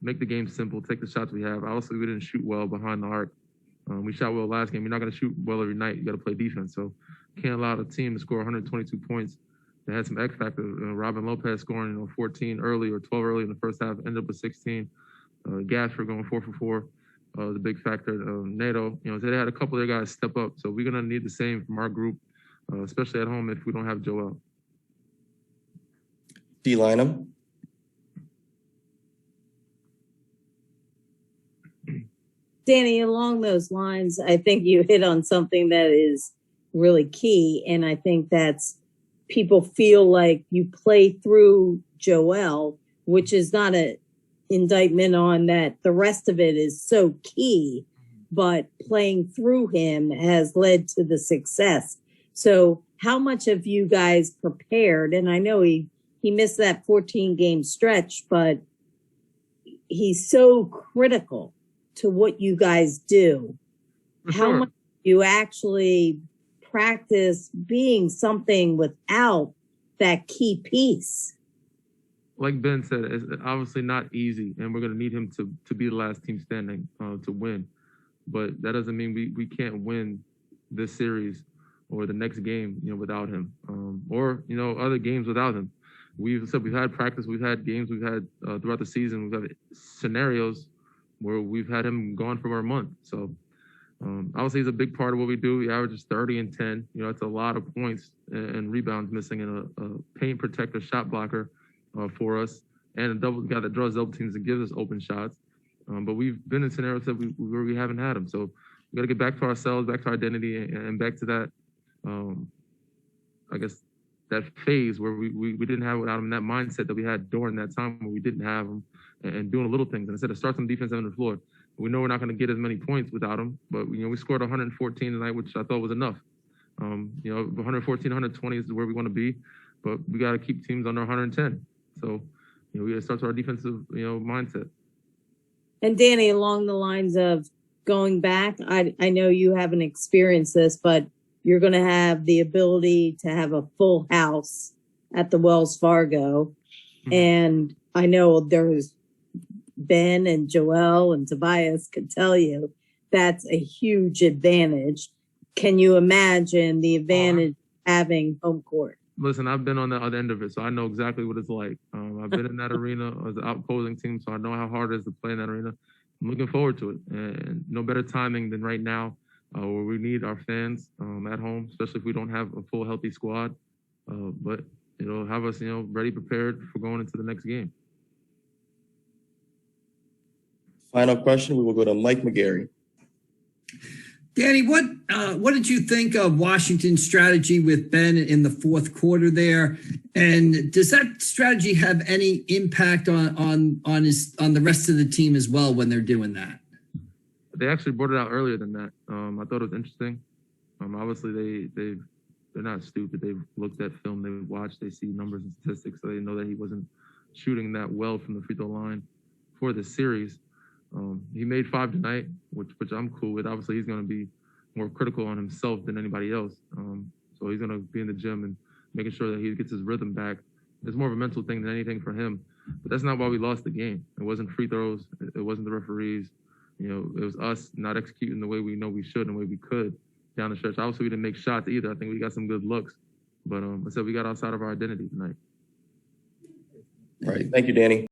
make the game simple, take the shots we have. Obviously, we didn't shoot well behind the arc. We shot well last game. You're not going to shoot well every night. You got to play defense. So can't allow the team to score 122 points. They had some X factor. Robin Lopez scoring 14 early or 12 early in the first half, ended up with 16. Gasper going 4 for 4. The big factor. NATO, they had a couple of their guys step up. So we're going to need the same from our group, especially at home if we don't have Joel. D-Lineham. Danny, along those lines, I think you hit on something that is really key. And I think that's people feel like you play through Joel, which is not an indictment on that. The rest of it is so key, but playing through him has led to the success. So how much have you guys prepared? And I know he missed that 14-game stretch, but he's so critical to what you guys do. How much do you actually practice being something without that key piece? Like Ben said, it's obviously not easy, and we're going to need him to be the last team standing to win. But that doesn't mean we can't win this series or the next game, without him, or other games without him. We've had practice, we've had games, we've had throughout the season, we've had scenarios where we've had him gone for a month. So obviously he's a big part of what we do. He averages 30 and 10. It's a lot of points and rebounds missing, and a paint protector, shot blocker for us, and a double guy that draws double teams and gives us open shots. But we've been in scenarios that where we haven't had him. So we got to get back to ourselves, back to our identity, and back to that, I guess, that phase where we didn't have without him, that mindset that we had during that time where we didn't have him, and doing little things. And instead of start some defense on the floor, we know we're not going to get as many points without him, but we scored 114 tonight, which I thought was enough. 114, 120 is where we want to be, but we got to keep teams under 110. So, we got to start to our defensive, mindset. And Danny, along the lines of going back, I know you haven't experienced this, but you're going to have the ability to have a full house at the Wells Fargo. Mm-hmm. And I know there's Ben and Joel and Tobias could tell you that's a huge advantage. Can you imagine the advantage having home court? Listen, I've been on the other end of it, so I know exactly what it's like. I've been in that arena as an opposing team, so I know how hard it is to play in that arena. I'm looking forward to it, and no better timing than right now, where we need our fans at home, especially if we don't have a full healthy squad. But have us ready, prepared for going into the next game. Final question. We will go to Mike McGarry. Danny, what did you think of Washington's strategy with Ben in the fourth quarter there? And does that strategy have any impact on the rest of the team as well when they're doing that? They actually brought it out earlier than that. I thought it was interesting. Obviously, they're not stupid. They've looked at film, they've watched, they see numbers and statistics, so they know that he wasn't shooting that well from the free throw line for this series. He made 5 tonight, which I'm cool with. Obviously, he's going to be more critical on himself than anybody else. So he's going to be in the gym and making sure that he gets his rhythm back. It's more of a mental thing than anything for him. But that's not why we lost the game. It wasn't free throws. It wasn't the referees. It was us not executing the way we know we should and the way we could down the stretch. Obviously, we didn't make shots either. I think we got some good looks. But I said we got outside of our identity tonight. All right. Thank you, Danny.